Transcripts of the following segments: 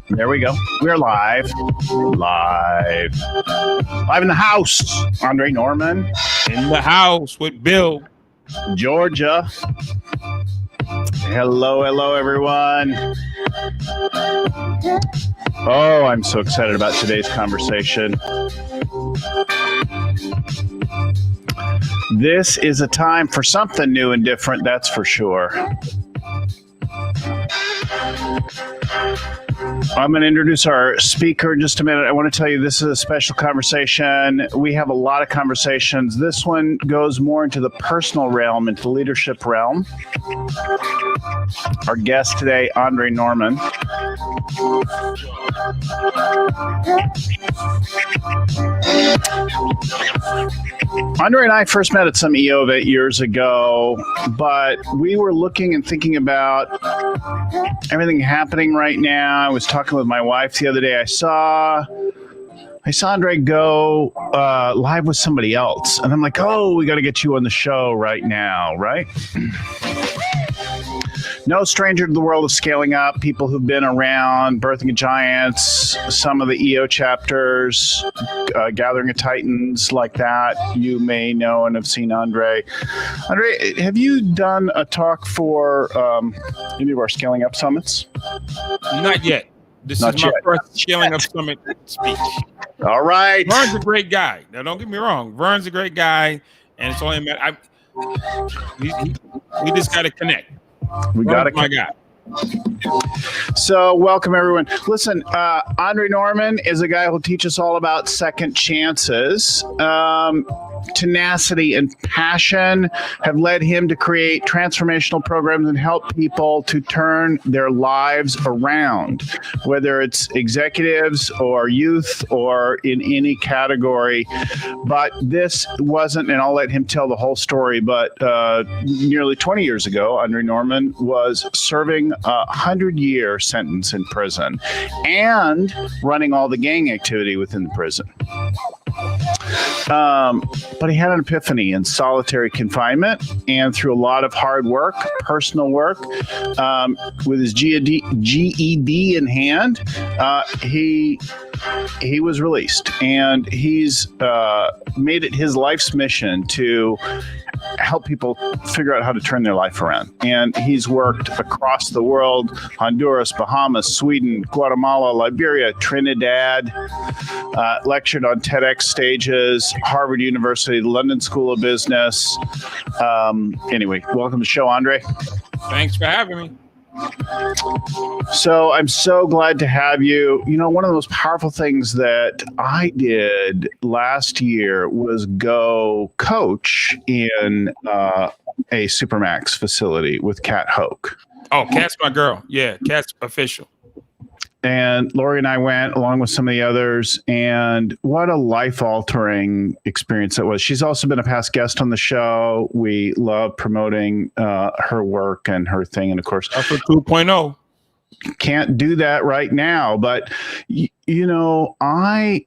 There we go. We're live in the house. Andre Norman in the house with Bill, Georgia. Hello, everyone. Oh, I'm so excited about today's conversation. This is a time for something new and different, that's for sure. I'm going to introduce our speaker in just a minute. I want to tell you this is a special conversation. We have a lot of conversations. This one goes more into the personal realm, into the leadership realm. Our guest today, Andre Norman. Andre and I first met at some EO 8 years ago, but we were looking and thinking about everything happening right now. I was talking with my wife the other day. I saw Andre go live with somebody else, and I'm like, oh, we got to get you on the show right now, right? No stranger to the world of scaling up, people who've been around, Birthing of Giants, some of the EO chapters, Gathering of Titans, like that. You may know and have seen Andre. Andre, have you done a talk for any of our Scaling Up Summits? Not yet. This is my first Scaling Up Summit speech. All right. Vern's a great guy. Now, don't get me wrong. Vern's a great guy, and it's only a matter. We just got to connect. We got to connect. So welcome, everyone. Listen, Andre Norman is a guy who'll teach us all about second chances. Tenacity and passion have led him to create transformational programs and help people to turn their lives around, whether it's executives or youth or in any category. But this wasn't, and I'll let him tell the whole story, but nearly 20 years ago, Andre Norman was serving a 100-year sentence in prison and running all the gang activity within the prison. But he had an epiphany in solitary confinement, and through a lot of hard work, personal work, with his GED in hand, he was released, and he's made it his life's mission to help people figure out how to turn their life around. And he's worked across the world: Honduras, Bahamas, Sweden, Guatemala, Liberia, Trinidad, lectured on TEDx stages, Harvard University, London School of Business. Anyway, welcome to the show, Andre. Thanks for having me. So I'm so glad to have you. You know, one of the most powerful things that I did last year was go coach in a Supermax facility with Kat Hoke. Oh, Kat's my girl. Yeah, Kat's official. And Lori and I went along with some of the others, and what a life-altering experience that was. She's also been a past guest on the show. We love promoting her work and her thing. And of course, Alpha 2.0. Can't do that right now, but you know, I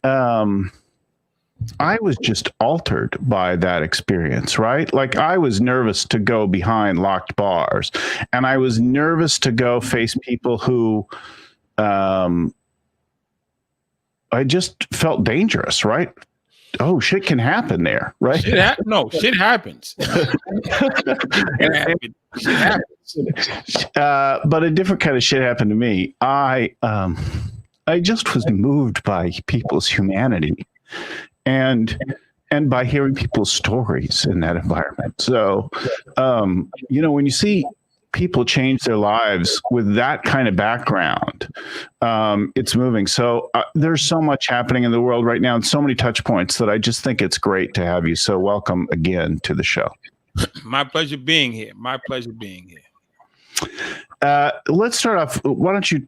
was just altered by that experience, right? Like, I was nervous to go behind locked bars, and I was nervous to go face people who I just felt dangerous, right? Oh, shit can happen there, right? Shit happens. Shit happens. But a different kind of shit happened to me. I just was moved by people's humanity and by hearing people's stories in that environment. So, you know, when you see people change their lives with that kind of background, it's moving. So there's so much happening in the world right now and so many touch points that I just think it's great to have you. So welcome again to the show. My pleasure being here. Let's start off. Why don't you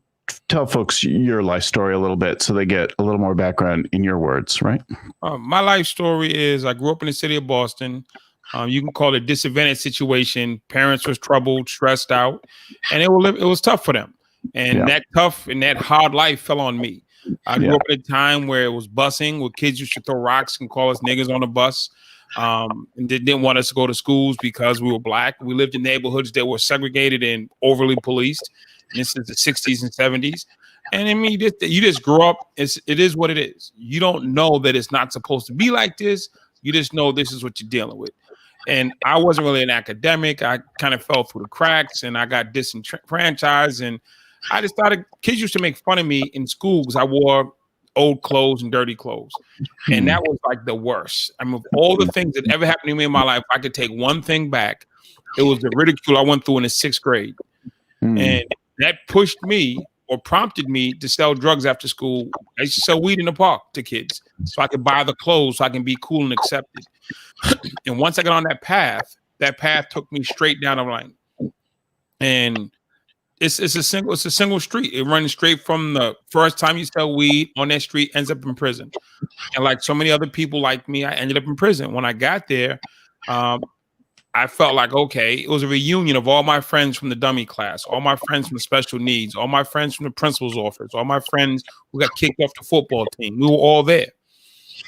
tell folks your life story a little bit so they get a little more background in your words, right? My life story is I grew up in the city of Boston. You can call it a disadvantaged situation. Parents was troubled, stressed out, and it was tough for them. And that tough and that hard life fell on me. I grew up at a time where it was busing, where kids used to throw rocks and call us niggas on the bus. And didn't want us to go to schools because we were black. We lived in neighborhoods that were segregated and overly policed. And this is the 60s and 70s. And I mean, you just grow up. It is what it is. You don't know that it's not supposed to be like this. You just know this is what you're dealing with. And I wasn't really an academic. I kind of fell through the cracks, and I got disenfranchised. And I just started. Kids used to make fun of me in school because I wore old clothes and dirty clothes, and that was like the worst. I mean, of all the things that ever happened to me in my life, I could take one thing back. It was the ridicule I went through in the 6th grade, and that pushed me or prompted me to sell drugs after school. I used to sell weed in the park to kids so I could buy the clothes so I can be cool and accepted. And once I got on that path took me straight down the line. And it's a single street. It runs straight from the first time you sell weed on that street, ends up in prison. And like so many other people like me, I ended up in prison. When I got there, I felt like, okay, it was a reunion of all my friends from the dummy class, all my friends from the special needs, all my friends from the principal's office, all my friends who got kicked off the football team. We were all there.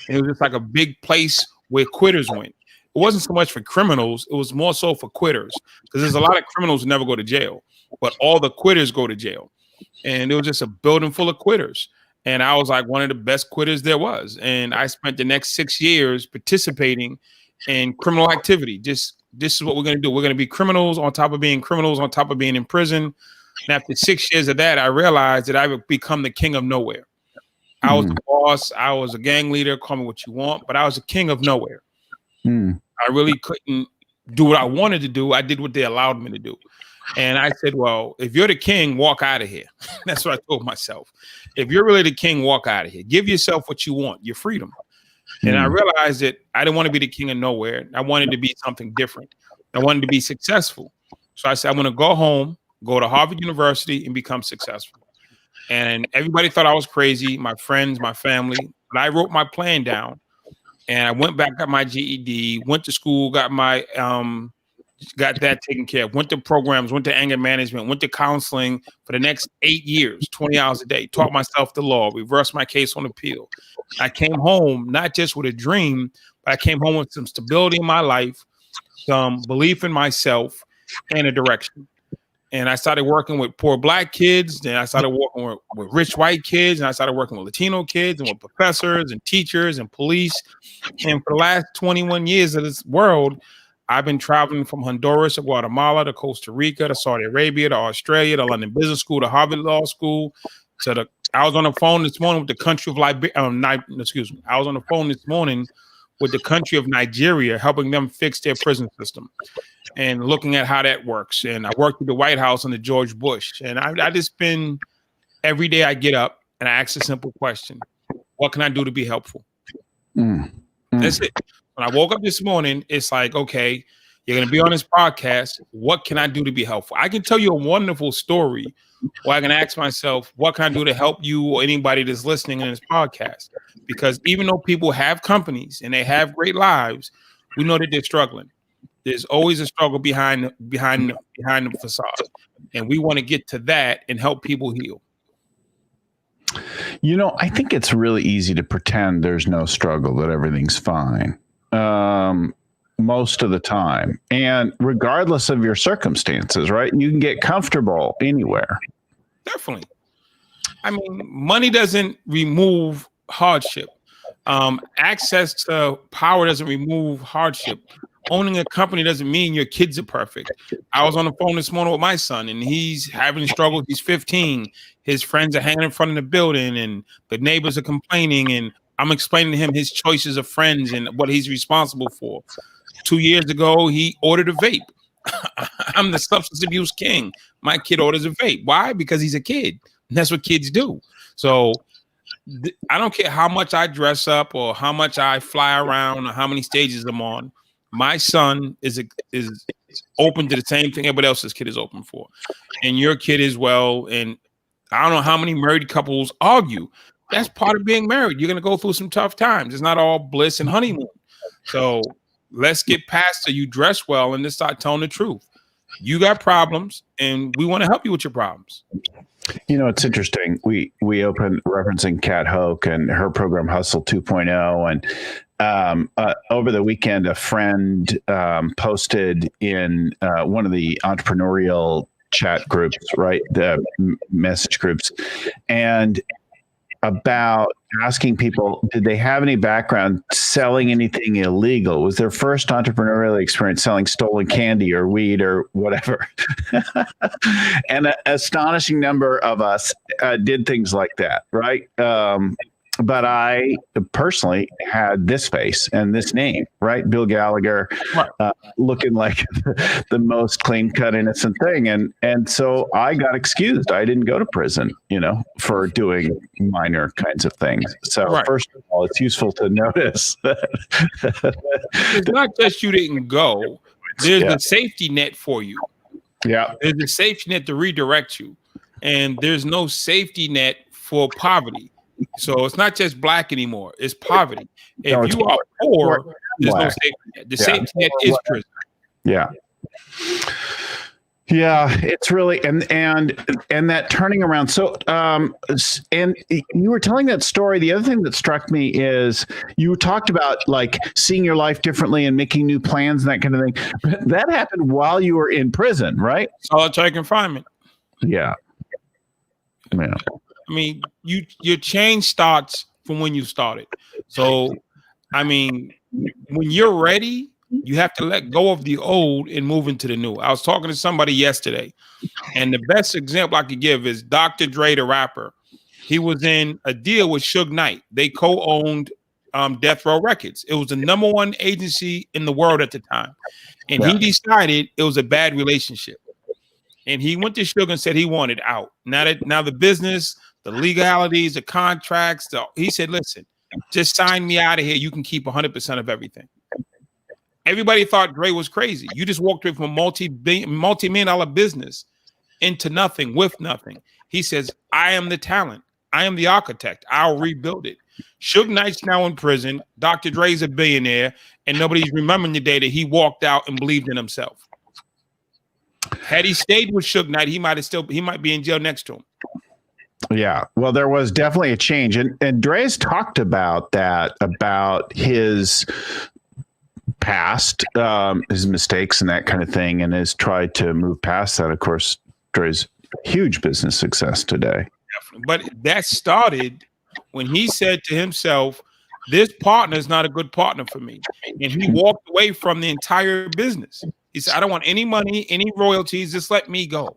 And it was just like a big place where quitters went. It wasn't so much for criminals. It was more so for quitters, because there's a lot of criminals who never go to jail, but all the quitters go to jail. And it was just a building full of quitters. And I was like one of the best quitters there was. And I spent the next 6 years participating in criminal activity. This is what we're going to do. We're going to be criminals on top of being criminals on top of being in prison. And after 6 years of that, I realized that I would become the king of nowhere. I was the boss. I was a gang leader. Call me what you want, but I was a king of nowhere. I really couldn't do what I wanted to do. I did what they allowed me to do. And I said, well, if you're the king, walk out of here. That's what I told myself. If you're really the king, walk out of here. Give yourself what you want, your freedom. And I realized that I didn't want to be the king of nowhere. I wanted to be something different. I wanted to be successful. So I said, I'm going to go home, go to Harvard University, and become successful. And everybody thought I was crazy, my friends, my family. But I wrote my plan down, and I went back, got my GED, went to school, got my got that taken care of, went to programs, went to anger management, went to counseling for the next 8 years, 20 hours a day, taught myself the law, reversed my case on appeal. I came home not just with a dream, but I came home with some stability in my life, some belief in myself, and a direction. And I started working with poor black kids. Then I started working with rich white kids. And I started working with Latino kids and with professors and teachers and police. And for the last 21 years of this world, I've been traveling from Honduras to Guatemala to Costa Rica to Saudi Arabia to Australia to London Business School to Harvard Law School. I was on the phone this morning with the country of Liberia. I was on the phone this morning with the country of Nigeria, helping them fix their prison system and looking at how that works. And I worked with the White House under George Bush. And I just been, every day I get up and I ask a simple question: what can I do to be helpful? That's it. When I woke up this morning, it's like, okay, you're going to be on this podcast. What can I do to be helpful? I can tell you a wonderful story, or I can ask myself, what can I do to help you or anybody that's listening in this podcast? Because even though people have companies and they have great lives, we know that they're struggling. There's always a struggle behind the facade. And we want to get to that and help people heal. You know, I think it's really easy to pretend there's no struggle, that everything's fine. Most of the time, and regardless of your circumstances, right? You can get comfortable anywhere. Definitely. I mean, money doesn't remove hardship. Access to power doesn't remove hardship. Owning a company doesn't mean your kids are perfect. I was on the phone this morning with my son, and he's having struggles. He's 15. His friends are hanging in front of the building, and the neighbors are complaining, and I'm explaining to him his choices of friends and what he's responsible for. 2 years ago, he ordered a vape. I'm the substance abuse king. My kid orders a vape. Why? Because he's a kid. And that's what kids do. So I don't care how much I dress up or how much I fly around or how many stages I'm on. My son is open to the same thing everybody else's kid is open for. And your kid as well. And I don't know how many married couples argue. That's part of being married. You're going to go through some tough times. It's not all bliss and honeymoon. So let's get past so you dress well and just start telling the truth. You got problems, and we want to help you with your problems. It's interesting. We opened referencing Kat Hoke and her program Hustle 2.0, and over the weekend, a friend posted in one of the entrepreneurial chat groups, right, the message groups, and about asking people, did they have any background selling anything illegal? Was their first entrepreneurial experience selling stolen candy or weed or whatever? And an astonishing number of us did things like that, right? But I personally had this face and this name, right? Bill Gallagher, looking like the most clean-cut, innocent thing, and so I got excused. I didn't go to prison, for doing minor kinds of things. So first of all, it's useful to notice that it's not just you didn't go. There's a safety net for you. Yeah, there's a safety net to redirect you, and there's no safety net for poverty. So it's not just black anymore. It's poverty. If you are poor, there's no safety net. The safety net is prison. Yeah. Yeah, it's really and that turning around. So and you were telling that story. The other thing that struck me is you talked about like seeing your life differently and making new plans and that kind of thing. That happened while you were in prison, right? Solitary confinement. Yeah. Yeah. I mean, your change starts from when you started. So, I mean, when you're ready, you have to let go of the old and move into the new. I was talking to somebody yesterday, and the best example I could give is Dr. Dre, the rapper. He was in a deal with Suge Knight. They co-owned Death Row Records. It was the #1 agency in the world at the time. And he decided it was a bad relationship. And he went to Suge and said he wanted out. Now the business, the legalities, the contracts, he said, listen, just sign me out of here. You can keep 100% of everything. Everybody thought Dre was crazy. You just walked away from a multi-million dollar business into nothing with nothing. He says, I am the talent. I am the architect. I'll rebuild it. Suge Knight's now in prison. Dr. Dre's a billionaire, and nobody's remembering the day that he walked out and believed in himself. Had he stayed with Suge Knight, he might be in jail next to him. Yeah, well, there was definitely a change, and Dre's talked about that, about his past, his mistakes and that kind of thing, and has tried to move past that. Of course, Dre's huge business success today. But that started when he said to himself, this partner is not a good partner for me. And he walked away from the entire business. He said, I don't want any money, any royalties, just let me go.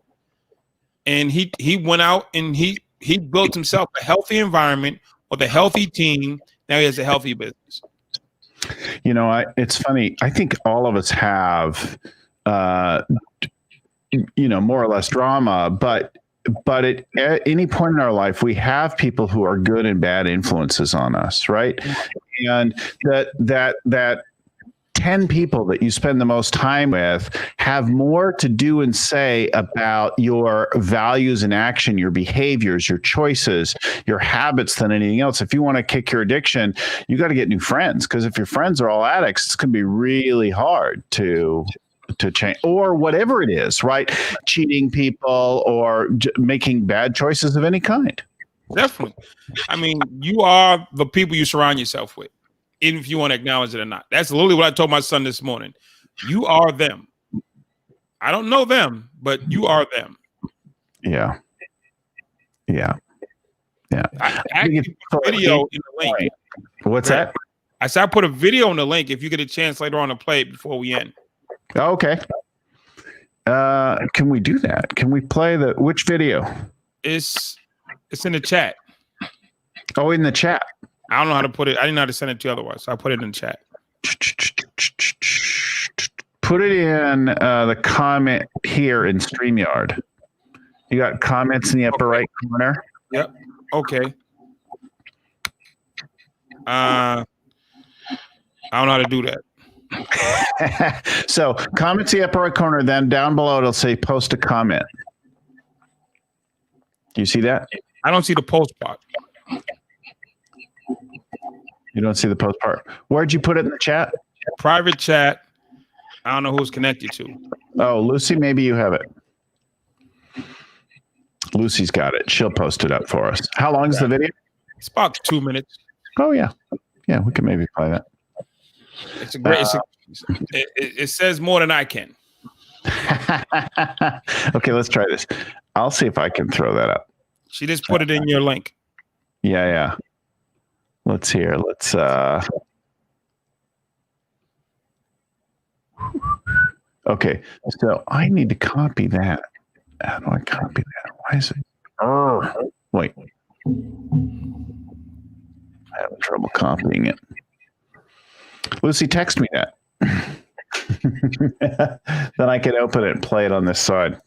And he went out and he built himself a healthy environment with a healthy team. Now he has a healthy business. It's funny. I think all of us have, more or less drama, but at any point in our life, we have people who are good and bad influences on us, right? And that 10 people that you spend the most time with have more to do and say about your values and action, your behaviors, your choices, your habits than anything else. If you want to kick your addiction, you got to get new friends, because if your friends are all addicts, it's going to be really hard to change, or whatever it is, right? Cheating people or making bad choices of any kind. Definitely. I mean, you are the people you surround yourself with, even if you want to acknowledge it or not. That's literally what I told my son this morning. You are them. I don't know them, but you are them. Yeah. Yeah. Yeah. I actually put a video in the link. What's that? I said I put a video in the link if you get a chance later on to play it before we end. Okay. Can we do that? Can we play which video? It's in the chat. Oh, in the chat. I don't know how to put it. I didn't know how to send it to you otherwise, so I put it in the chat. Put it in the comment here in StreamYard. You got comments in the upper right corner? Yep. Okay. I don't know how to do that. So comments in the upper right corner, then down below it'll say post a comment. Do you see that? I don't see the post part. You don't see the post part. Where'd you put it in the chat? Private chat. I don't know who's connected to. Oh, Lucy, maybe you have it. Lucy's got it. She'll post it up for us. How long is the video? It's about 2 minutes. Oh, yeah. Yeah, we can maybe play that. It's a great. It says more than I can. Okay, let's try this. I'll see if I can throw that up. She just put it in your link. Yeah. Let's hear. Let's. Okay, so I need to copy that. How do I copy that? Why is it? Oh, wait. I'm having trouble copying it. Lucy, text me that. Then I can open it and play it on this side.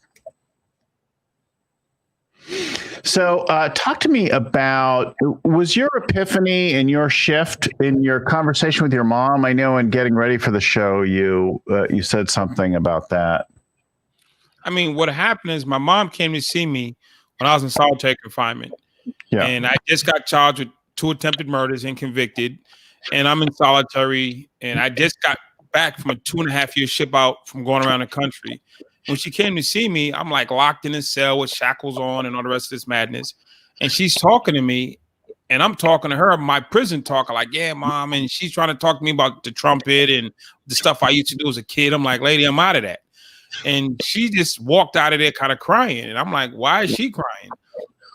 So talk to me about, was your epiphany in your shift in your conversation with your mom? I know in getting ready for the show, you said something about that. I mean, what happened is my mom came to see me when I was in solitary confinement. Yeah. And I just got charged with 2 attempted murders and convicted. And I'm in solitary. And I just got back from a 2.5-year ship out from going around the country. When she came to see me, I'm like locked in a cell with shackles on and all the rest of this madness. And she's talking to me and I'm talking to her, my prison talk. I'm like, yeah, mom. And she's trying to talk to me about the trumpet and the stuff I used to do as a kid. I'm like, lady, I'm out of that. And she just walked out of there kind of crying. And I'm like, why is she crying?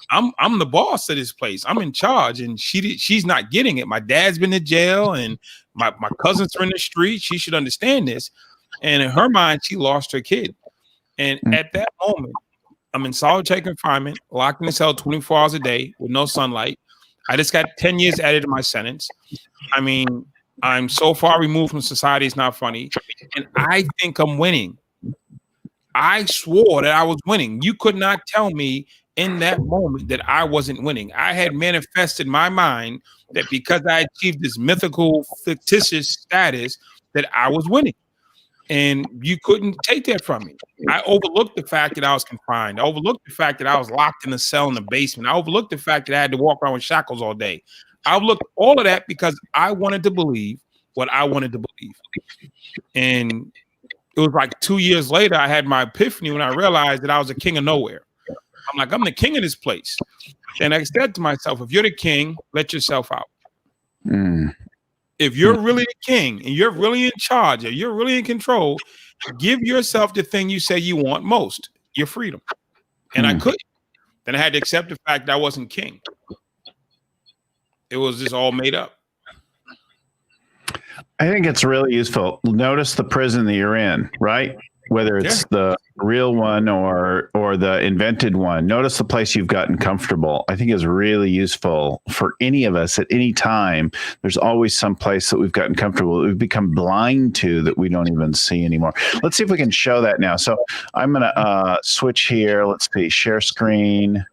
I'm the boss of this place. I'm in charge. And she's not getting it. My dad's been to jail and my cousins are in the street. She should understand this. And in her mind, she lost her kid. And at that moment, I'm in solitary confinement, locked in a cell 24 hours a day with no sunlight. I just got 10 years added to my sentence. I mean, I'm so far removed from society, it's not funny. And I think I'm winning. I swore that I was winning. You could not tell me in that moment that I wasn't winning. I had manifested my mind that because I achieved this mythical, fictitious status, that I was winning. And you couldn't take that from me. I overlooked the fact that I was confined. I overlooked the fact that I was locked in a cell in the basement. I overlooked the fact that I had to walk around with shackles all day. I overlooked all of that because I wanted to believe what I wanted to believe. And it was like 2 years later, I had my epiphany when I realized that I was a king of nowhere. I'm like, I'm the king of this place. And I said to myself, if you're the king, let yourself out. If you're really the king and you're really in charge, or you're really in control, give yourself the thing you say you want most, your freedom. And I couldn't. Then I had to accept the fact that I wasn't king. It was just all made up. I think it's really useful. Notice the prison that you're in, right? Whether it's the real one or the invented one. Notice the place you've gotten comfortable. I think is really useful for any of us at any time. There's always some place that we've gotten comfortable, that we've become blind to, that we don't even see anymore. Let's see if we can show that now. So I'm going to switch here. Let's see, share screen.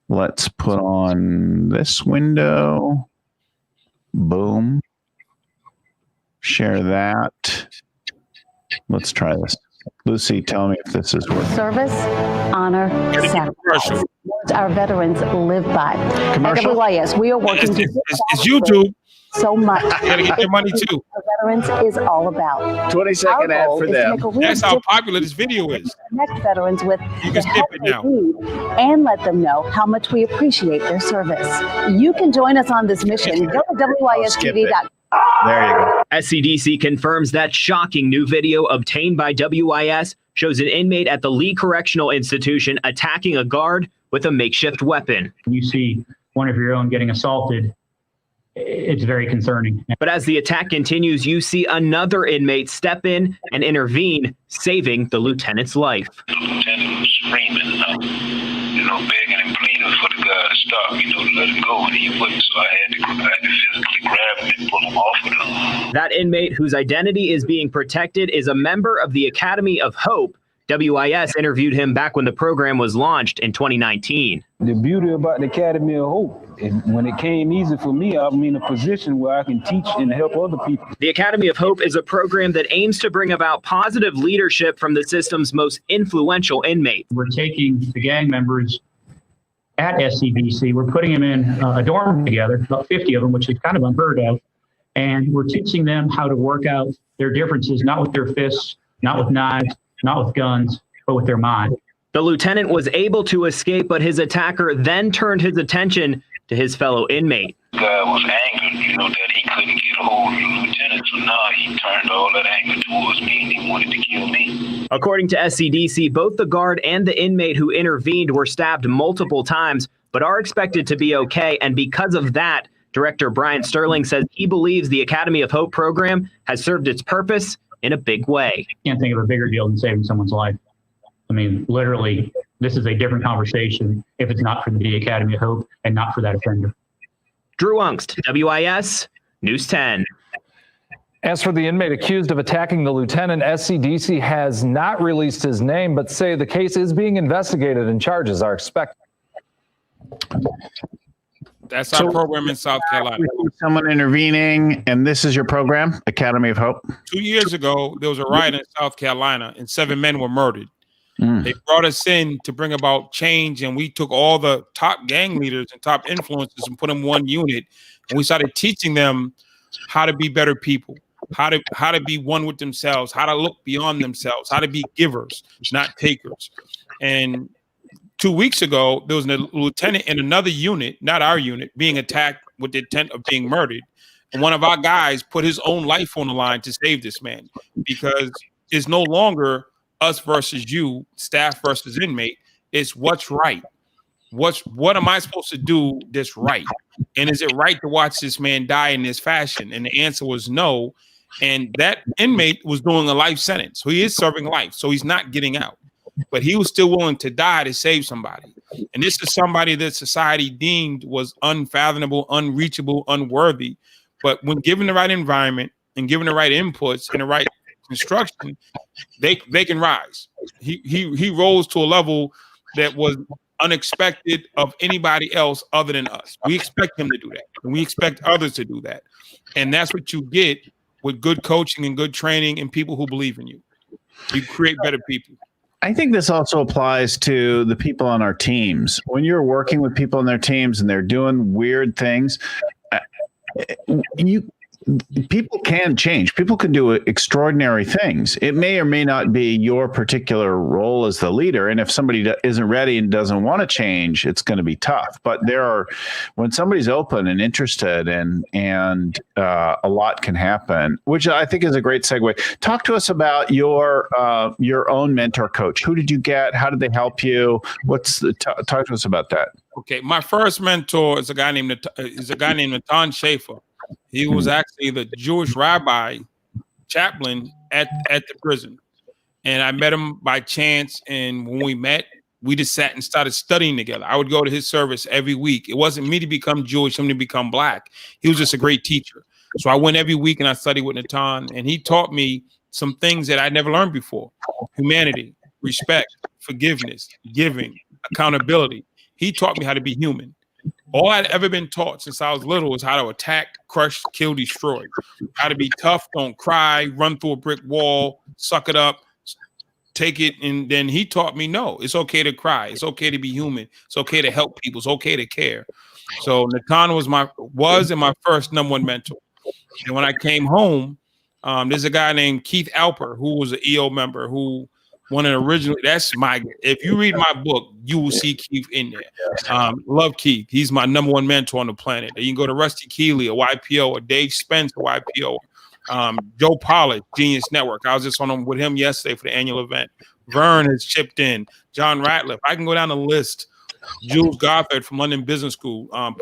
Let's put on this window. Boom. Share that. Let's try this. Lucy, tell me if this is working. Service, honor, sacrifice. Words our veterans live by. Commercial? At WIS, we are working it's YouTube. So much. You gotta get your money too. Veterans is all about. 20-second ad for them. That's how popular this video is. Connect veterans with you can skip it now. And let them know how much we appreciate their service. You can join us on this mission. Go to WISTV.com. There you go. SCDC confirms that shocking new video obtained by WIS shows an inmate at the Lee Correctional Institution attacking a guard with a makeshift weapon. You see one of your own getting assaulted, it's very concerning. But as the attack continues, you see another inmate step in and intervene, saving the lieutenant's life. The lieutenant was screaming, begging and pleading for the guy to stop, to let him go, and he wouldn't. So I had to physically grab him and pull him off of him. That inmate, whose identity is being protected, is a member of the Academy of Hope. WIS interviewed him back when the program was launched in 2019. The beauty about the Academy of Hope, when it came easy for me, I'm in a position where I can teach and help other people. The Academy of Hope is a program that aims to bring about positive leadership from the system's most influential inmates. We're taking the gang members at SCDC, we're putting them in a dorm together, about 50 of them, which is kind of unheard of. And we're teaching them how to work out their differences, not with their fists, not with knives, not with guns, but with their mind. The lieutenant was able to escape, but his attacker then turned his attention to his fellow inmate. The guy was angered, that he couldn't get a hold of the lieutenant, so now he turned all that anger towards me and he wanted to kill me. According to SCDC, both the guard and the inmate who intervened were stabbed multiple times, but are expected to be okay. And because of that, Director Brian Sterling says he believes the Academy of Hope program has served its purpose in a big way. Can't think of a bigger deal than saving someone's life. I mean, literally, this is a different conversation if it's not for the Academy of Hope and not for that offender. Drew Ungst, WIS, News 10. As for the inmate accused of attacking the lieutenant, SCDC has not released his name, but say the case is being investigated and charges are expected. That's our program in South Carolina. Someone intervening, and this is your program, Academy of Hope? 2 years ago, there was a riot in South Carolina, and 7 men were murdered. They brought us in to bring about change, and we took all the top gang leaders and top influencers and put them in one unit, and we started teaching them how to be better people, how to be one with themselves, how to look beyond themselves, how to be givers, not takers. And 2 weeks ago, there was a lieutenant in another unit, not our unit, being attacked with the intent of being murdered. And one of our guys put his own life on the line to save this man, because it's no longer us versus you, staff versus inmate. It's what's right. What am I supposed to do that's right? And is it right to watch this man die in this fashion? And the answer was no. And that inmate was doing a life sentence. So he is serving life. So he's not getting out. But he was still willing to die to save somebody. And this is somebody that society deemed was unfathomable, unreachable, unworthy. But when given the right environment and given the right inputs and the right instruction, they can rise. He rose to a level that was unexpected of anybody else other than us. We expect him to do that, and we expect others to do that. And that's what you get with good coaching and good training and people who believe in you. You create better people. I think this also applies to the people on our teams. When you're working with people on their teams and they're doing weird things, people can change. People can do extraordinary things. It may or may not be your particular role as the leader. And if somebody isn't ready and doesn't want to change, it's going to be tough. But when somebody's open and interested, and a lot can happen, which I think is a great segue. Talk to us about your own mentor coach. Who did you get? How did they help you? Talk to us about that. Okay, my first mentor is a guy named Natan Schaefer. He was actually the Jewish rabbi chaplain at the prison. And I met him by chance. And when we met, we just sat and started studying together. I would go to his service every week. It wasn't me to become Jewish, him to become black. He was just a great teacher. So I went every week and I studied with Natan. And he taught me some things that I never learned before: humanity, respect, forgiveness, giving, accountability. He taught me how to be human. All I'd ever been taught since I was little was how to attack, crush, kill, destroy. How to be tough, don't cry, run through a brick wall, suck it up, take it. And then he taught me, no, it's okay to cry. It's okay to be human. It's okay to help people. It's okay to care. So Natan was my first number one mentor. And when I came home, there's a guy named Keith Alper, who was an EO member, who one of the original. If you read my book, you will see Keith in there. Love Keith. He's my number one mentor on the planet. You can go to Rusty Keeley, a YPO, or Dave Spence, a YPO. Joe Pollard, Genius Network. I was just with him yesterday for the annual event. Vern has chipped in. John Ratliff. I can go down the list. Jules Gothard from London Business School. I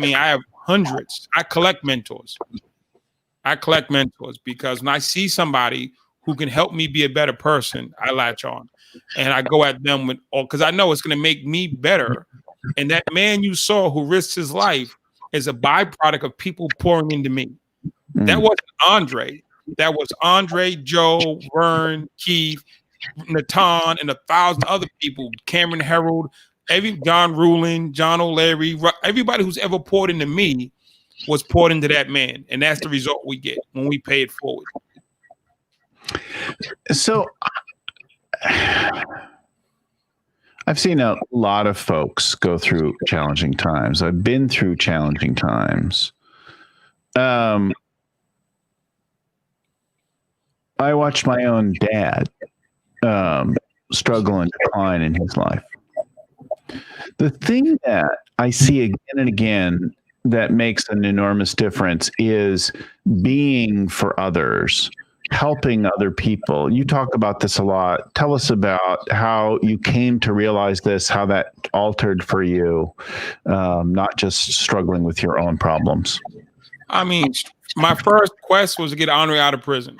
have hundreds. I collect mentors. Because when I see somebody who can help me be a better person, I latch on. And I go at them because I know it's going to make me better. And that man you saw who risked his life is a byproduct of people pouring into me. That wasn't Andre. That was Andre, Joe, Vern, Keith, Natan, and 1,000 other people. Cameron Herold, John Rulin, John O'Leary, everybody who's ever poured into me was poured into that man. And that's the result we get when we pay it forward. So I've seen a lot of folks go through challenging times. I've been through challenging times. I watched my own dad struggle and decline in his life. The thing that I see again and again that makes an enormous difference is being for others, helping other people. You talk about this a lot. Tell us about how you came to realize this, how that altered for you, not just struggling with your own problems. I mean, my first quest was to get Andre out of prison.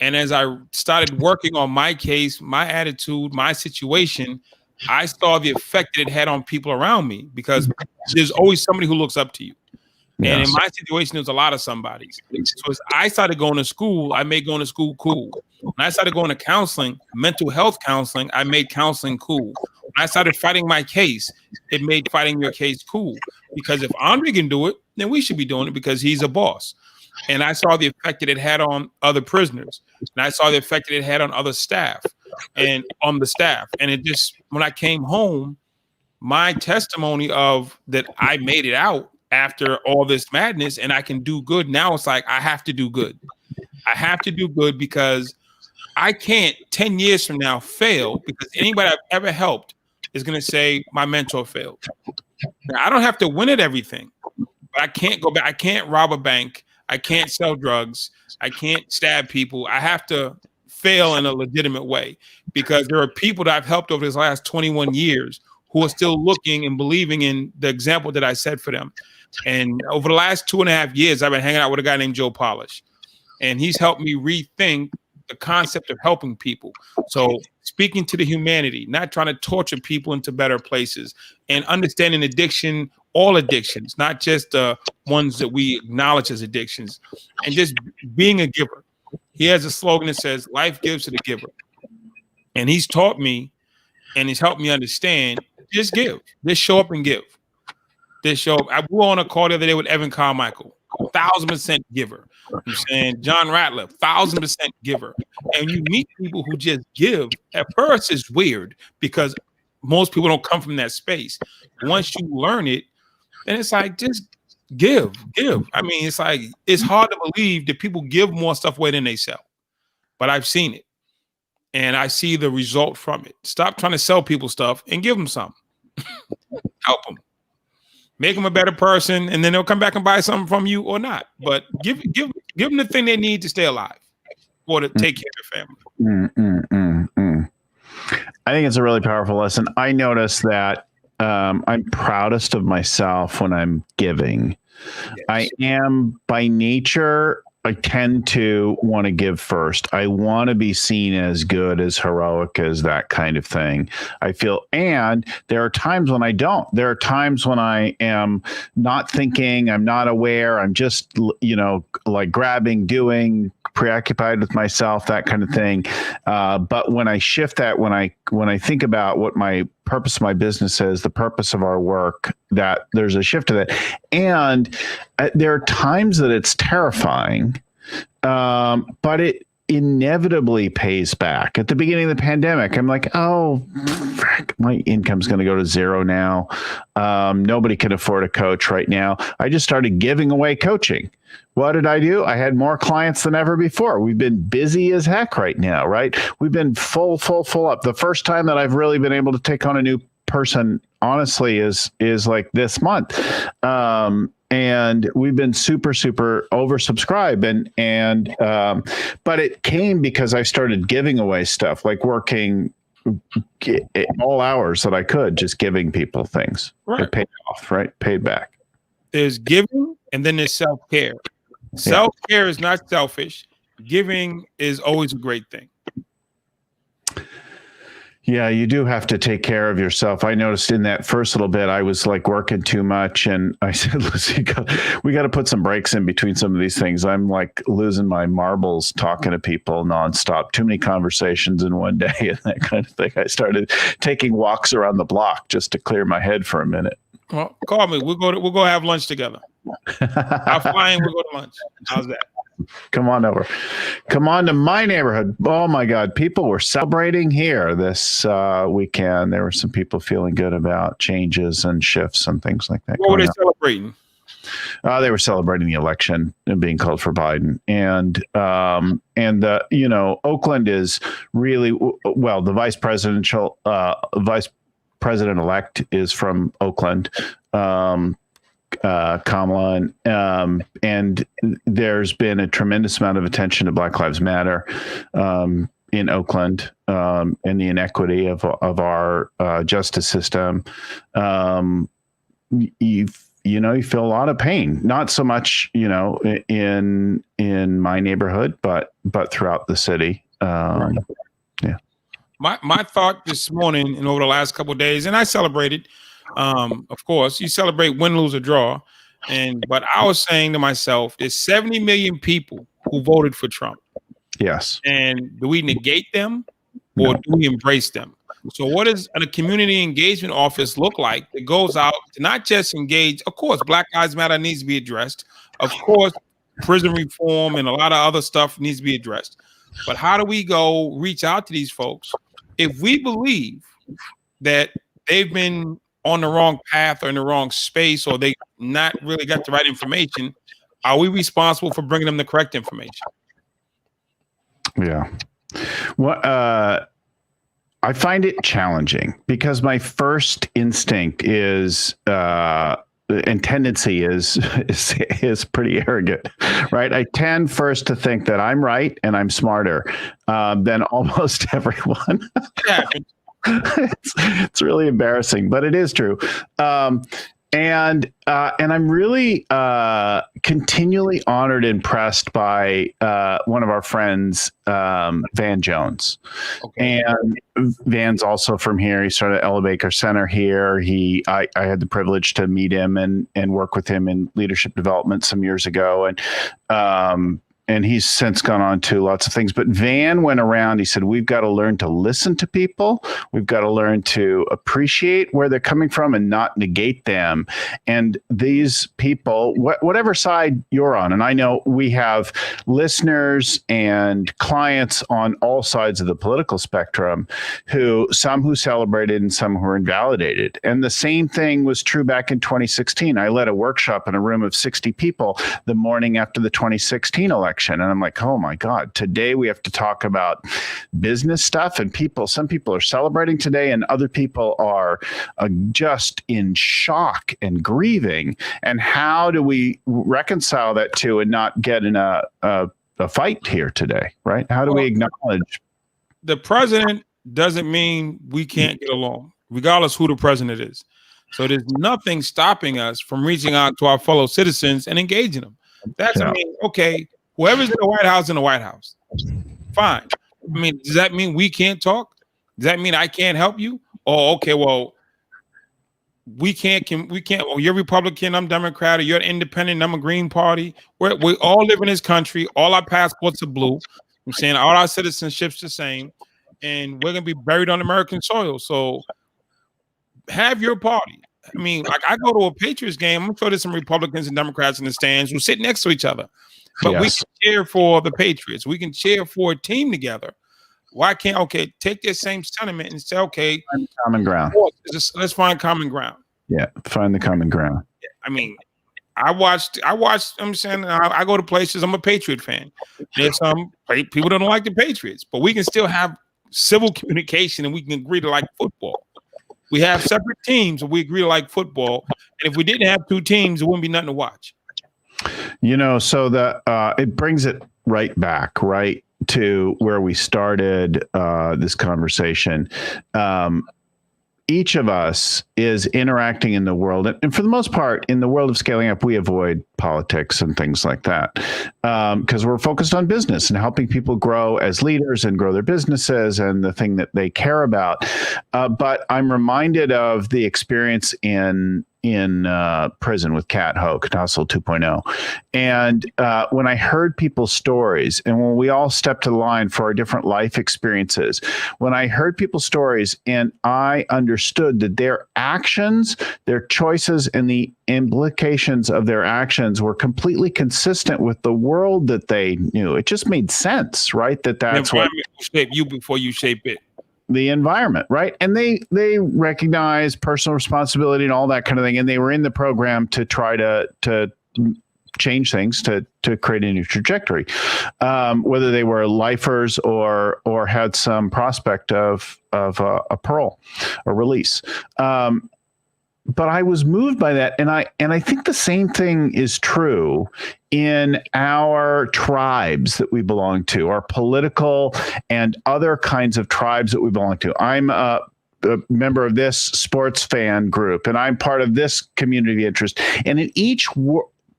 And as I started working on my case, my attitude, my situation, I saw the effect that it had on people around me, because there's always somebody who looks up to you. And in my situation, there's a lot of somebodies. So as I started going to school, I made going to school cool. When I started going to counseling, mental health counseling, I made counseling cool. When I started fighting my case, it made fighting your case cool. Because if Andre can do it, then we should be doing it, because he's a boss. And I saw the effect that it had on other prisoners. And I saw the effect that it had on other staff and on the staff. And it just, when I came home, my testimony of that I made it out after all this madness and I can do good. Now it's like, I have to do good. I have to do good, because I can't 10 years from now fail, because anybody I've ever helped is going to say my mentor failed. Now, I don't have to win at everything, but I can't go back. I can't rob a bank. I can't sell drugs. I can't stab people. I have to fail in a legitimate way, because there are people that I've helped over this last 21 years who are still looking and believing in the example that I set for them. And over the last 2.5 years, I've been hanging out with a guy named Joe Polish, and he's helped me rethink the concept of helping people. So speaking to the humanity, not trying to torture people into better places, and understanding addiction, all addictions, not just the ones that we acknowledge as addictions, and just being a giver. He has a slogan that says, life gives to the giver. And he's taught me, and he's helped me understand, just give, just show up and give. This show, I was on a call the other day with Evan Carmichael, 1,000% giver. I'm saying John Ratliff, 1,000% giver. And you meet people who just give. At first, it's weird, because most people don't come from that space. Once you learn it, then it's like, just give. I mean, it's like, it's hard to believe that people give more stuff away than they sell. But I've seen it, and I see the result from it. Stop trying to sell people stuff and give them something. Help them. Make them a better person, and then they'll come back and buy something from you or not. But give them the thing they need to stay alive or to take care of their family. I think it's a really powerful lesson. I notice that I'm proudest of myself when I'm giving. Yes. I am by nature, I tend to want to give first. I want to be seen as good, as heroic, as that kind of thing. I feel, and there are times when I don't. There are times when I am not thinking, I'm not aware, I'm just, like grabbing, doing, preoccupied with myself, that kind of thing. But when I shift that, when I think about what my purpose of my business is, the purpose of our work, that there's a shift to that. And there are times that it's terrifying, but it inevitably pays back. At the beginning of the pandemic, I'm like, oh, frick, my income's going to go to zero now. Nobody can afford a coach right now. I just started giving away coaching. What did I do? I had more clients than ever before. We've been busy as heck right now, right? We've been full up. The first time that I've really been able to take on a new person, honestly, is like this month. And we've been super oversubscribed, and but it came because I started giving away stuff, like working all hours that I could, just giving people things. Right. It paid off, right? Paid back. There's giving, and then there's self-care. Self-care is not selfish. Giving is always a great thing. Yeah, you do have to take care of yourself. I noticed in that first little bit, I was like working too much. And I said, listen, we got to put some breaks in between some of these things. I'm like losing my marbles talking to people nonstop, too many conversations in one day and that kind of thing. I started taking walks around the block just to clear my head for a minute. Well, call me. We'll go have lunch together. I'll fly in. We'll go to lunch. How's that? Come on over. Come on to my neighborhood. Oh my God. People were celebrating here this weekend. There were some people feeling good about changes and shifts and things like that. What were they celebrating? They were celebrating the election and being called for Biden, and Oakland is really well. The vice president elect is from Oakland. Kamala, and there's been a tremendous amount of attention to Black Lives Matter in Oakland, and the inequity of our justice system. You feel a lot of pain, not so much in my neighborhood, but throughout the city. Yeah. My thought this morning and over the last couple of days, and I celebrated. Of course, you celebrate win, lose, or draw. But I was saying to myself, there's 70 million people who voted for Trump. Yes. And do we negate them or do we embrace them? So what does a community engagement office look like that goes out to not just engage? Of course, Black Lives Matter needs to be addressed. Of course, prison reform and a lot of other stuff needs to be addressed. But how do we go reach out to these folks if we believe that they've been on the wrong path or in the wrong space, or they not really got the right information? Are we responsible for bringing them the correct information? Yeah. Well, I find it challenging because my first instinct is, and tendency is pretty arrogant, right? I tend first to think that I'm right and I'm smarter than almost everyone. Yeah. It's really embarrassing, but it is true. And I'm really continually honored and impressed by one of our friends, Van Jones. Okay. And Van's also from here. He started at Ella Baker Center here. I had the privilege to meet him and work with him in leadership development some years ago. And he's since gone on to lots of things. But Van went around, he said, we've got to learn to listen to people. We've got to learn to appreciate where they're coming from and not negate them. And these people, whatever side you're on, and I know we have listeners and clients on all sides of the political spectrum, some who celebrated and some who were invalidated. And the same thing was true back in 2016. I led a workshop in a room of 60 people the morning after the 2016 election. And I'm like, oh my God, today we have to talk about business stuff, and some people are celebrating today and other people are just in shock and grieving. And how do we reconcile that too and not get in a fight here today, right? How do we acknowledge? The president doesn't mean we can't get along, regardless who the president is. So there's nothing stopping us from reaching out to our fellow citizens and engaging them. That's, I mean, okay, whoever's in the White House, fine. I mean, does that mean we can't talk? Does that mean I can't help you? Oh, okay, well, we can't, well, you're Republican, I'm Democrat, or you're independent, I'm a Green Party. We all live in this country. All our passports are blue. I'm saying all our citizenship's the same, and we're going to be buried on American soil. So have your party. I mean, like I go to a Patriots game, I'm sure there's some Republicans and Democrats in the stands who sit next to each other. But we can cheer for the Patriots. We can cheer for a team together. Why can't, take this same sentiment and say, find common ground. Let's find common ground. Yeah, find the common ground. I mean, I watched, I'm saying, I go to places, I'm a Patriot fan. There's some people that don't like the Patriots, but we can still have civil communication and we can agree to like football. We have separate teams and we agree to like football. And if we didn't have two teams, it wouldn't be nothing to watch. So it brings it right back, right to where we started this conversation. Each of us is interacting in the world. And for the most part, in the world of scaling up, we avoid politics and things like that because we're focused on business and helping people grow as leaders and grow their businesses and the thing that they care about. But I'm reminded of the experience in prison with Kat Hoke, Hustle 2.0. And when I heard people's stories and when we all stepped to the line for our different life experiences, when I heard people's stories and I understood that their actions, their choices, and the implications of their actions were completely consistent with the world that they knew. It just made sense, right? That's what shape you before you shape it. The environment, right? And they recognize personal responsibility and all that kind of thing. And they were in the program to try to change things to create a new trajectory, whether they were lifers or had some prospect of a parole or release. But I was moved by that, and I think the same thing is true in our tribes that we belong to, our political and other kinds of tribes that we belong to. I'm a member of this sports fan group, and I'm part of this community interest. And in each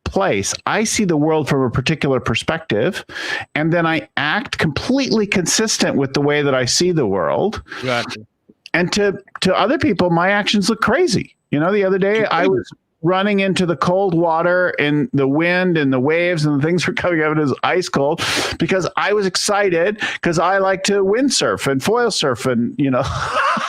place, I see the world from a particular perspective, and then I act completely consistent with the way that I see the world. Exactly. And to other people, my actions look crazy. You know, the other day I was running into the cold water and the wind and the waves and the things were coming up and it was ice cold because I was excited because I like to windsurf and foil surf and, you know.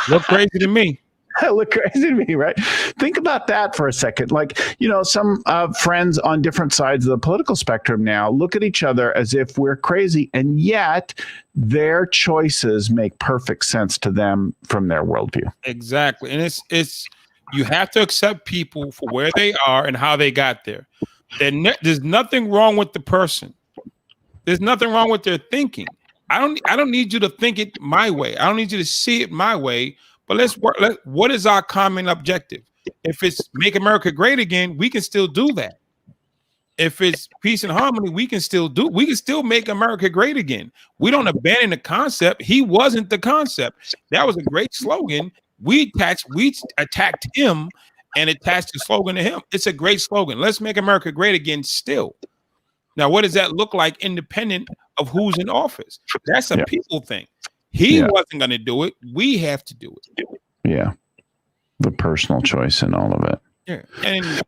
Look crazy to me. Look crazy to me, right? Think about that for a second. Like, you know, some friends on different sides of the political spectrum now look at each other as if we're crazy, and yet their choices make perfect sense to them from their worldview. Exactly. And it's you have to accept people for where they are and how they got there. There's nothing wrong with the person. There's nothing wrong with their thinking. I don't need you to think it my way. I don't need you to see it my way. But let's work. What is our common objective? If it's make America great again, we can still do that. If it's peace and harmony, we can still make America great again. We don't abandon the concept. He wasn't the concept. That was a great slogan. We attacked him and attached the slogan to him. It's a great slogan. Let's make America great again still. Now, what does that look like independent of who's in office? That's a people thing. He wasn't going to do it. We have to do it. Yeah. The personal choice in all of it. Yeah. And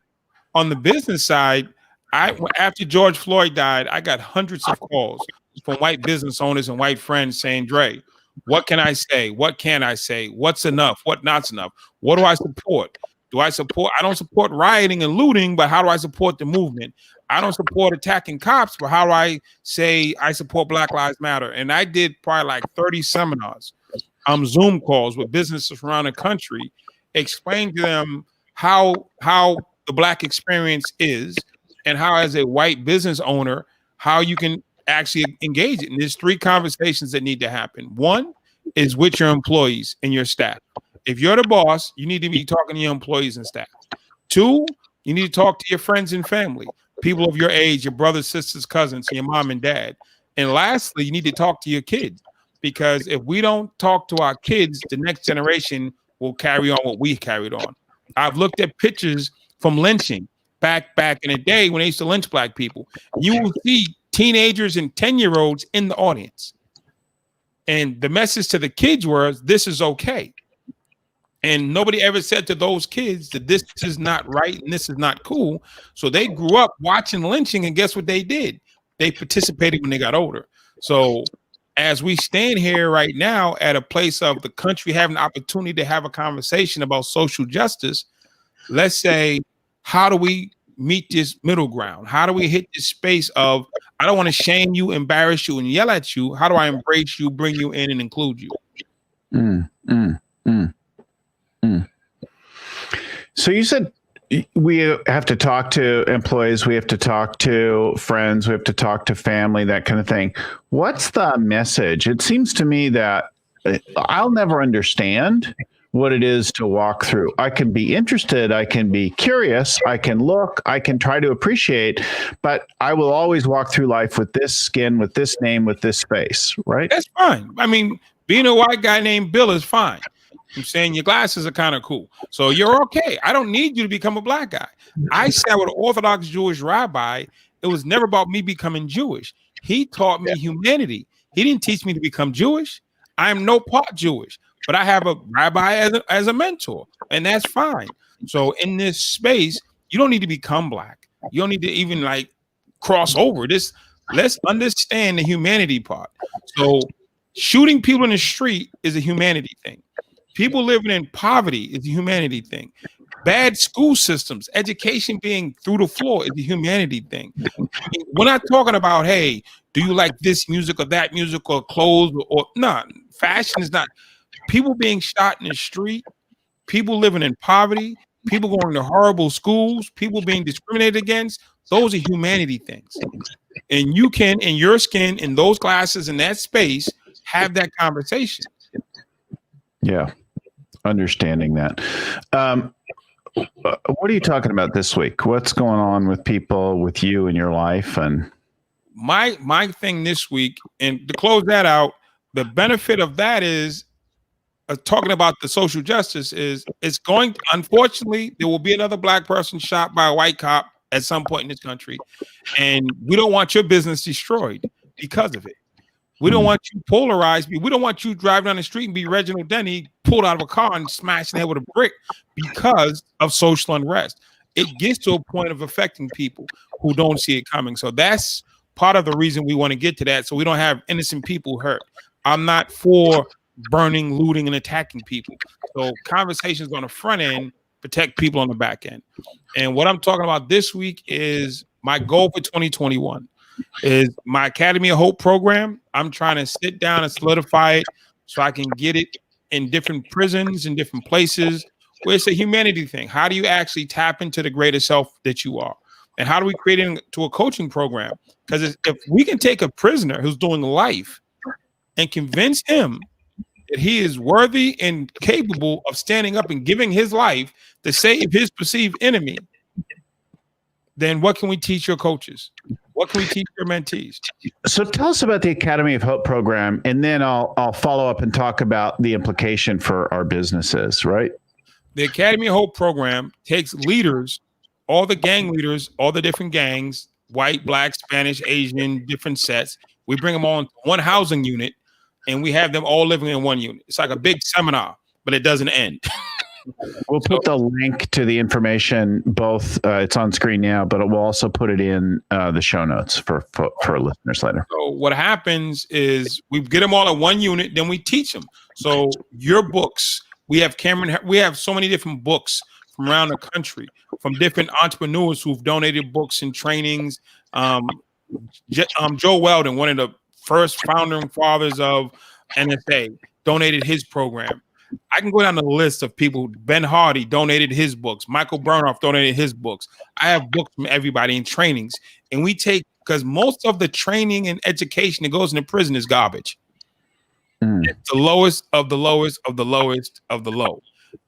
on the business side, after George Floyd died, I got hundreds of calls from white business owners and white friends saying, Dre, what can I say? What can I say? What's enough? What not's enough? What do I support? I don't support rioting and looting, but how do I support the movement? I don't support attacking cops, but how do I say I support Black Lives Matter? And I did probably like 30 seminars, Zoom calls with businesses around the country, explain to them how the Black experience is and how, as a white business owner, how you can actually engage it. And there's 3 conversations that need to happen. One is with your employees and your staff. If you're the boss, you need to be talking to your employees and staff. 2, you need to talk to your friends and family, people of your age, your brothers, sisters, cousins, your mom and dad. And lastly, you need to talk to your kids, because if we don't talk to our kids, the next generation will carry on what we carried on. I've looked at pictures from lynching back in the day when they used to lynch Black people. You will see teenagers and 10-year-olds in the audience. And the message to the kids was, this is okay. And nobody ever said to those kids that this is not right and this is not cool. So they grew up watching lynching, and guess what they did? They participated when they got older. So as we stand here right now at a place of the country having the opportunity to have a conversation about social justice, let's say, how do we meet this middle ground? How do we hit this space of, I don't want to shame you, embarrass you, and yell at you. How do I embrace you, bring you in, and include you? So you said we have to talk to employees, we have to talk to friends, we have to talk to family, that kind of thing. What's the message? It seems to me that I'll never understand what it is to walk through. I can be interested, I can be curious, I can look, I can try to appreciate, but I will always walk through life with this skin, with this name, with this face, right? That's fine. I mean, being a white guy named Bill is fine. I'm saying your glasses are kind of cool. So you're okay. I don't need you to become a Black guy. I sat with an Orthodox Jewish rabbi. It was never about me becoming Jewish. He taught me humanity. He didn't teach me to become Jewish. I'm no part Jewish, but I have a rabbi as a mentor, and that's fine. So in this space, you don't need to become Black. You don't need to even like cross over this. Let's understand the humanity part. So shooting people in the street is a humanity thing. People living in poverty is a humanity thing. Bad school systems, education being through the floor is a humanity thing. We're not talking about, hey, do you like this music or that music or clothes or no, fashion is not. People being shot in the street, people living in poverty, people going to horrible schools, people being discriminated against. Those are humanity things. And you can, in your skin, in those classes, in that space, have that conversation. Yeah. Understanding that. What are you talking about this week? What's going on with people, with you in your life? And my thing this week, and to close that out, the benefit of that is talking about the social justice is it's going to, unfortunately, there will be another black person shot by a white cop at some point in this country. And we don't want your business destroyed because of it. We don't want you polarized. We don't want you driving down the street and be Reginald Denny pulled out of a car and smashed in the head with a brick because of social unrest. It gets to a point of affecting people who don't see it coming. So that's part of the reason we want to get to that, so we don't have innocent people hurt. I'm not for burning, looting, and attacking people. So conversations on the front end protect people on the back end. And what I'm talking about this week is my goal for 2021 is my Academy of Hope program. I'm trying to sit down and solidify it so I can get it in different prisons, in different places, where it's a humanity thing. How do you actually tap into the greater self that you are? And how do we create it into a coaching program? Because if we can take a prisoner who's doing life and convince him that he is worthy and capable of standing up and giving his life to save his perceived enemy, then what can we teach your coaches? What can we teach your mentees? so tell us about the Academy of Hope program, and then I'll follow up and talk about the implication for our businesses, right? The Academy of Hope program takes leaders, all the gang leaders, all the different gangs, white, black, Spanish, Asian, different sets. We bring them all into one housing unit, and we have them all living in one unit. It's like a big seminar, but it doesn't end. We'll put the link to the information, both it's on screen now, but we'll also put it in the show notes for listeners later. So what happens is we get them all in one unit, then we teach them. So your books, we have so many different books from around the country, from different entrepreneurs who've donated books and trainings. Joe Weldon, one of the first founding fathers of NSA, donated his program. I can go down the list of people. Ben Hardy donated his books. Michael Burnoff donated his books. I have books from everybody in trainings. And we take, because most of the training and education that goes into prison is garbage. It's the lowest of the lowest of the lowest of the low.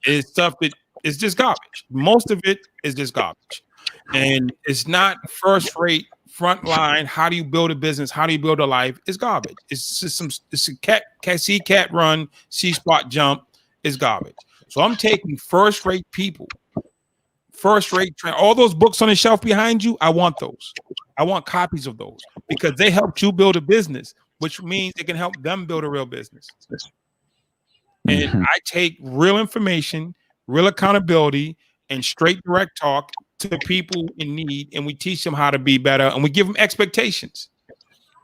It's stuff that is just garbage. Most of it is just garbage. And it's not first rate, front line. How do you build a business? How do you build a life? It's garbage. It's just it's a cat run, C spot jump. Is garbage. So I'm taking first rate people, first rate all those books on the shelf behind you. I want those. I want copies of those because they helped you build a business, which means it can help them build a real business. And I take real information, real accountability, and straight direct talk to people in need, and we teach them how to be better, and we give them expectations.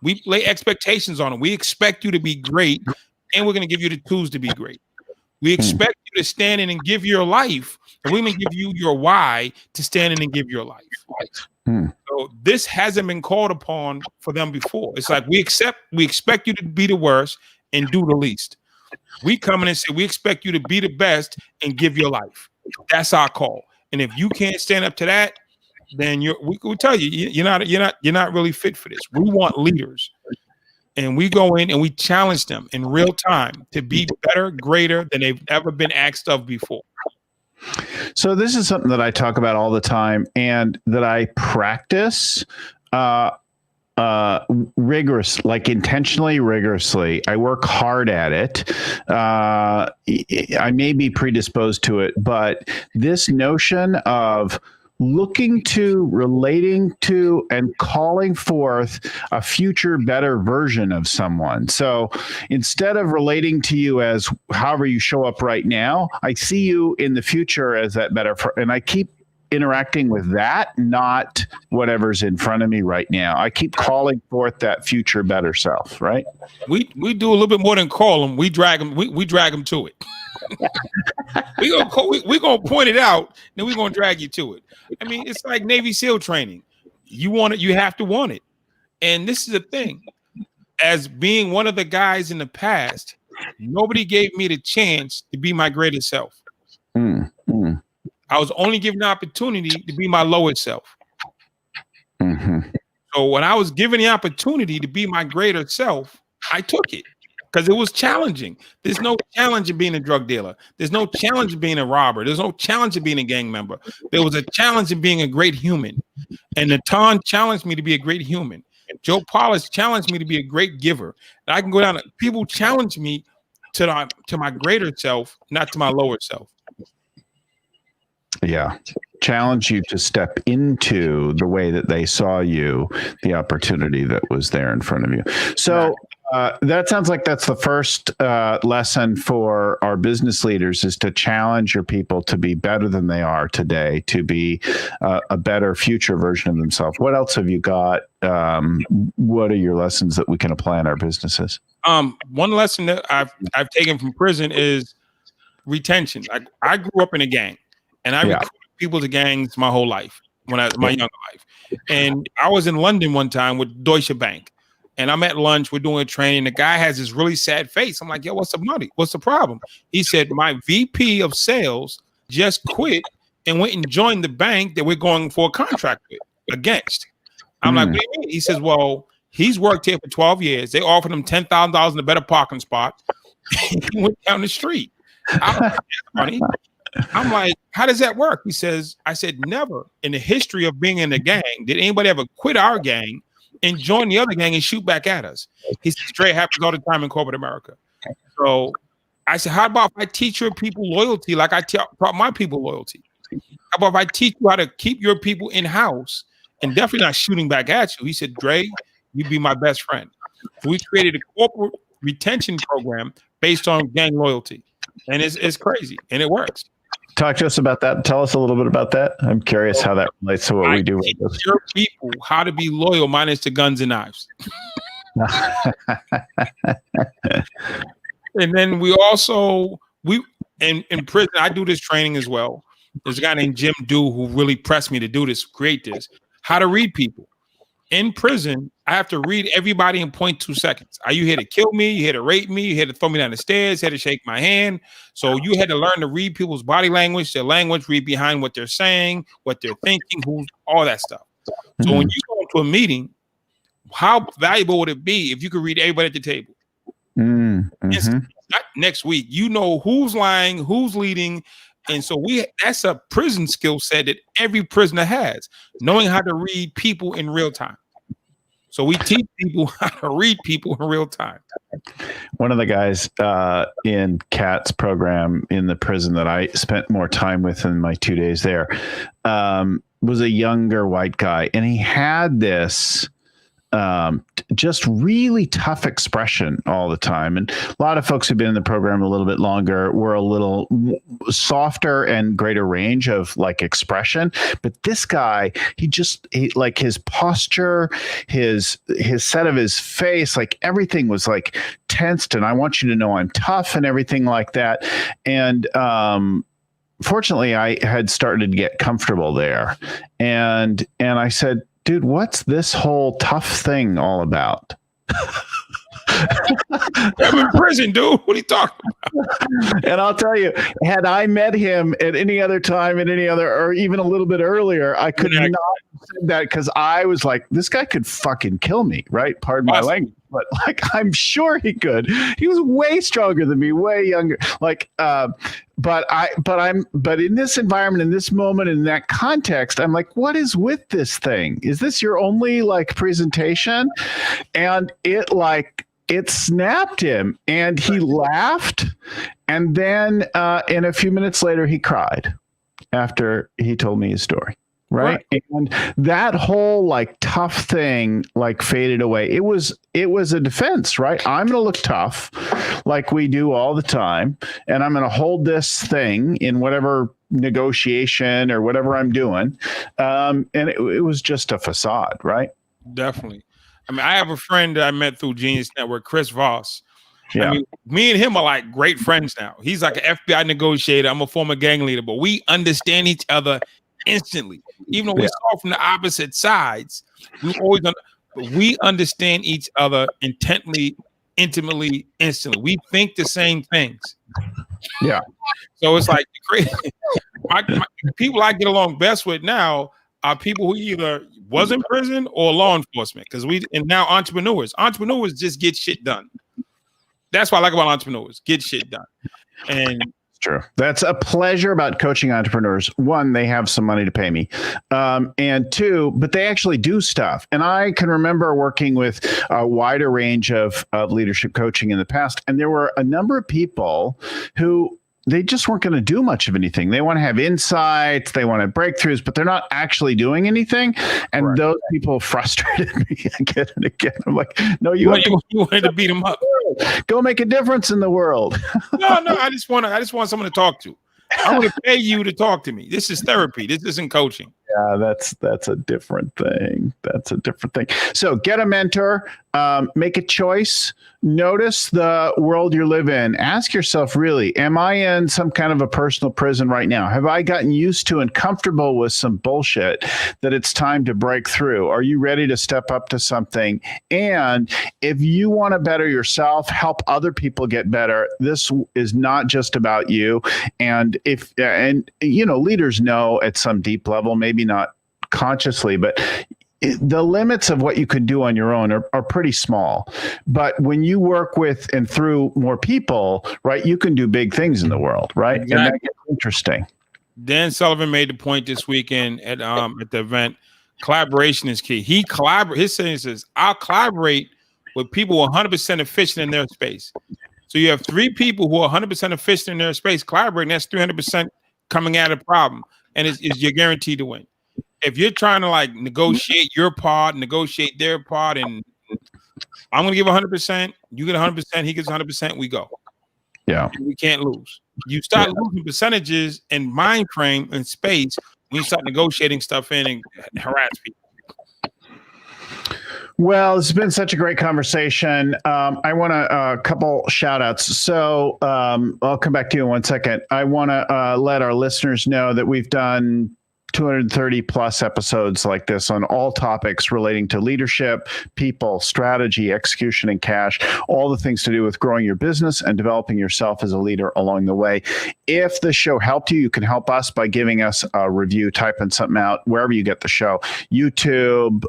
We lay expectations on them. We expect you to be great, and we're going to give you the tools to be great. We expect you to stand in and give your life, and we're going to give you your why to stand in and give your life. So this hasn't been called upon for them before. It's like we expect you to be the worst and do the least. We come in and say we expect you to be the best and give your life. That's our call. And if you can't stand up to that, then we tell you you're not really fit for this. We want leaders. And we go in and we challenge them in real time to be better, greater than they've ever been asked of before. So this is something that I talk about all the time and that I practice intentionally rigorously. I work hard at it. I may be predisposed to it, but this notion of looking to, relating to, and calling forth a future better version of someone. So instead of relating to you as however you show up right now, I see you in the future as that better. And I keep interacting with that, not whatever's in front of me right now. I keep calling forth that future better self, right? We do a little bit more than call them. We drag them. We drag them to it. We're gonna point it out, then we're gonna drag you to it. I mean, it's like Navy SEAL training. You want it, you have to want it. And this is the thing. As being one of the guys in the past, nobody gave me the chance to be my greatest self. I was only given the opportunity to be my lowest self. So when I was given the opportunity to be my greater self, I took it because it was challenging. There's no challenge in being a drug dealer. There's no challenge in being a robber. There's no challenge in being a gang member. There was a challenge in being a great human. And Natan challenged me to be a great human. Joe Polish challenged me to be a great giver. And I can go down. People challenge me to my greater self, not to my lower self. Yeah. Challenge you to step into the way that they saw you, the opportunity that was there in front of you. So that sounds like that's the first lesson for our business leaders, is to challenge your people to be better than they are today, to be a better future version of themselves. What else have you got? What are your lessons that we can apply in our businesses? One lesson that I've taken from prison is retention. I grew up in a gang, and I recruited people to gangs my whole life, my younger life. And I was in London one time with Deutsche Bank, and I'm at lunch. We're doing a training. The guy has this really sad face. I'm like, yo, what's the money? What's the problem? He said, my VP of sales just quit and went and joined the bank that we're going for a contract with against. I'm like, what do you mean? He says, well, he's worked here for 12 years. They offered him $10,000 in a better parking spot. He went down the street. Funny. I'm like, how does that work? He says, I said, never in the history of being in the gang did anybody ever quit our gang and join the other gang and shoot back at us. He said, straight happens all the time in corporate America. So I said, how about if I teach your people loyalty like I taught my people loyalty? How about if I teach you how to keep your people in-house and definitely not shooting back at you? He said, Dre, you'd be my best friend. So we created a corporate retention program based on gang loyalty. And it's crazy, and it works. Talk to us about that. Tell us a little bit about that. I'm curious how that relates to what we do. Teach your people how to be loyal minus the guns and knives. And then we also, in prison, I do this training as well. There's a guy named Jim Dew who really pressed me to do this, create this, how to read people. In prison, I have to read everybody in 0.2 seconds. Are you here to kill me? You here to rape me? You here to throw me down the stairs? You here to shake my hand? So you had to learn to read people's body language, their language, read behind what they're saying, what they're thinking, all that stuff. So when you go into a meeting, how valuable would it be if you could read everybody at the table? Not next week. You know who's lying, who's leading. And so that's a prison skill set that every prisoner has, knowing how to read people in real time. So we teach people how to read people in real time. One of the guys in Kat's program in the prison that I spent more time with in my 2 days there was a younger white guy. And he had this just really tough expression all the time. And a lot of folks who've been in the program a little bit longer were a little softer and greater range of like expression. But this guy, he like his posture, his set of his face, like everything was like tensed. And I want you to know I'm tough and everything like that. And fortunately, I had started to get comfortable there. And I said, dude, what's this whole tough thing all about? I'm in prison, dude. What are you talking about? And I'll tell you, had I met him at any other time, or even a little bit earlier, I could not have said that, because I was like, this guy could fucking kill me, right? Pardon my language. But like, I'm sure he could. He was way stronger than me, way younger. Like, but in this environment, in this moment, in that context, I'm like, what is with this thing? Is this your only like presentation? And it snapped him, and he laughed. And then in a few minutes later, he cried after he told me his story. Right. And that whole like tough thing like faded away. It was a defense, right? I'm going to look tough like we do all the time. And I'm going to hold this thing in whatever negotiation or whatever I'm doing. And it was just a facade, right? Definitely. I mean, I have a friend that I met through Genius Network, Chris Voss. Yeah. I mean, me and him are like great friends now. He's like an FBI negotiator. I'm a former gang leader, but we understand each other instantly. Even though we saw from the opposite sides, we understand each other intently, intimately, instantly. We think the same things. Yeah. So it's like crazy. My people I get along best with now, are people who either was in prison or law enforcement. And now entrepreneurs just get shit done. That's what I like about entrepreneurs, get shit done. And true. That's a pleasure about coaching entrepreneurs. One, they have some money to pay me. And two, but they actually do stuff. And I can remember working with a wider range of leadership coaching in the past. And there were a number of people who they just weren't going to do much of anything. They want to have insights, they want to have breakthroughs, but they're not actually doing anything. And those people frustrated me again and again. I'm like, no, you wanted to beat them up. Go make a difference in the world. No, I just want someone to talk to. I want to pay you to talk to me. This is therapy. This isn't coaching. Yeah, that's a different thing. That's a different thing. So get a mentor, make a choice, notice the world you live in. Ask yourself, really, am I in some kind of a personal prison right now? Have I gotten used to and comfortable with some bullshit that it's time to break through? Are you ready to step up to something? And if you want to better yourself, help other people get better, this is not just about you. And leaders know at some deep level, maybe not consciously, but the limits of what you can do on your own are pretty small. But when you work with and through more people, right, you can do big things in the world, right? Exactly. And that gets interesting. Dan Sullivan made the point this weekend at the event. Collaboration is key. His saying says, I'll collaborate with people who are 100% efficient in their space. So you have 3 people who are 100% efficient in their space collaborating. That's 300% coming at a problem, and you're guaranteed to win. If you're trying to negotiate your part, negotiate their part, and I'm going to give 100%, you get 100%, he gets 100%, we go. Yeah. We can't lose. You start losing percentages and mind frame and space when you start negotiating stuff in and harass people. Well, it's been such a great conversation. I want a couple shout outs. So I'll come back to you in 1 second. I want to let our listeners know that we've done 230 plus episodes like this on all topics relating to leadership, people, strategy, execution, and cash, all the things to do with growing your business and developing yourself as a leader along the way. If the show helped you, you can help us by giving us a review, typing something out wherever you get the show. YouTube,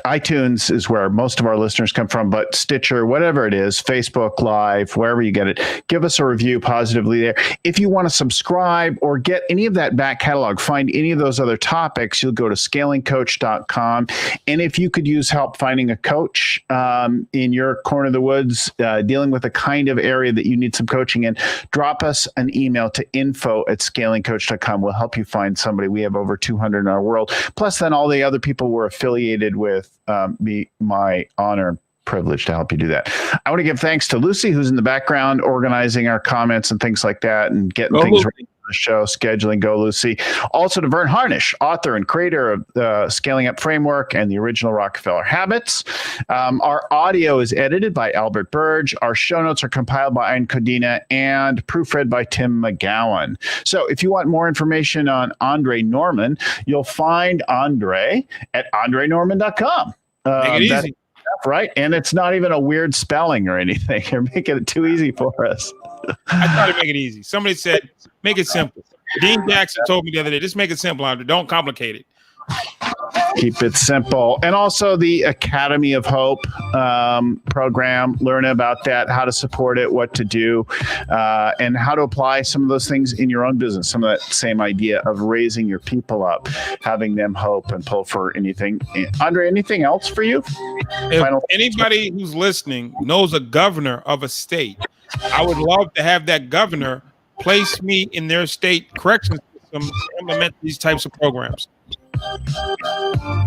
iTunes is where most of our listeners come from, but Stitcher, whatever it is, Facebook Live, wherever you get it, give us a review positively there. If you want to subscribe or get any of that back catalog, find any of those other topics, you'll go to scalingcoach.com. And if you could use help finding a coach in your corner of the woods, dealing with the kind of area that you need some coaching in, drop us an email to info@scalingcoach.com. We'll help you find somebody. We have over 200 in our world. Plus then all the other people we're affiliated with, be my honor and privilege to help you do that. I want to give thanks to Lucy, who's in the background organizing our comments and things like that and getting things ready for the show, scheduling. Go Lucy. Also to Vern Harnish, author and creator of the Scaling Up Framework and the original Rockefeller Habits. Our audio is edited by Albert Burge. Our show notes are compiled by Ian Codina and proofread by Tim McGowan. So if you want more information on Andre Norman, you'll find Andre at andrenorman.com. Make it easy. Right? And it's not even a weird spelling or anything. You're making it too easy for us. I try to make it easy. Somebody said, make it simple. Dean Jackson told me the other day, just make it simple, Andre. Don't complicate it. Keep it simple. And also the Academy of Hope program. Learn about that, how to support it, what to do, and how to apply some of those things in your own business. Some of that same idea of raising your people up, having them hope and pull for anything. Andre, anything else for you? If anybody who's listening knows a governor of a state, I would love to have that governor place me in their state corrections system to implement these types of programs.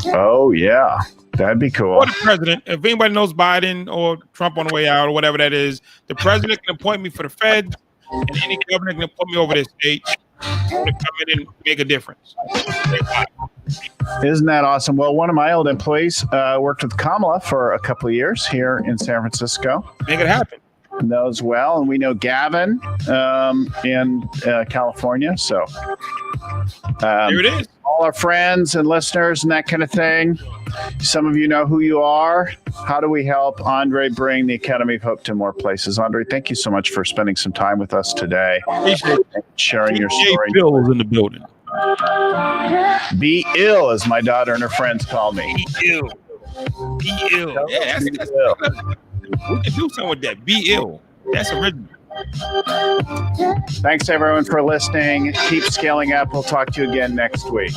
Oh, yeah. That'd be cool. Or the president. If anybody knows Biden or Trump on the way out or whatever that is, the president can appoint me for the Fed, and any governor can appoint me over their state to come in and make a difference. Isn't that awesome? Well, one of my old employees worked with Kamala for a couple of years here in San Francisco. Make it happen. Knows well, and we know Gavin in California. So here it is. All our friends and listeners and that kind of thing. Some of you know who you are. How do we help Andre bring the Academy of Hope to more places? Andre, thank you so much for spending some time with us today. Appreciate it. Sharing your story. Bill's in the building. Be ill, as my daughter and her friends call me. Be ill. Be ill. Yeah, Be ill. we can do something with that. Be ill. That's original. Thanks everyone for listening. Keep scaling up. We'll talk to you again next week.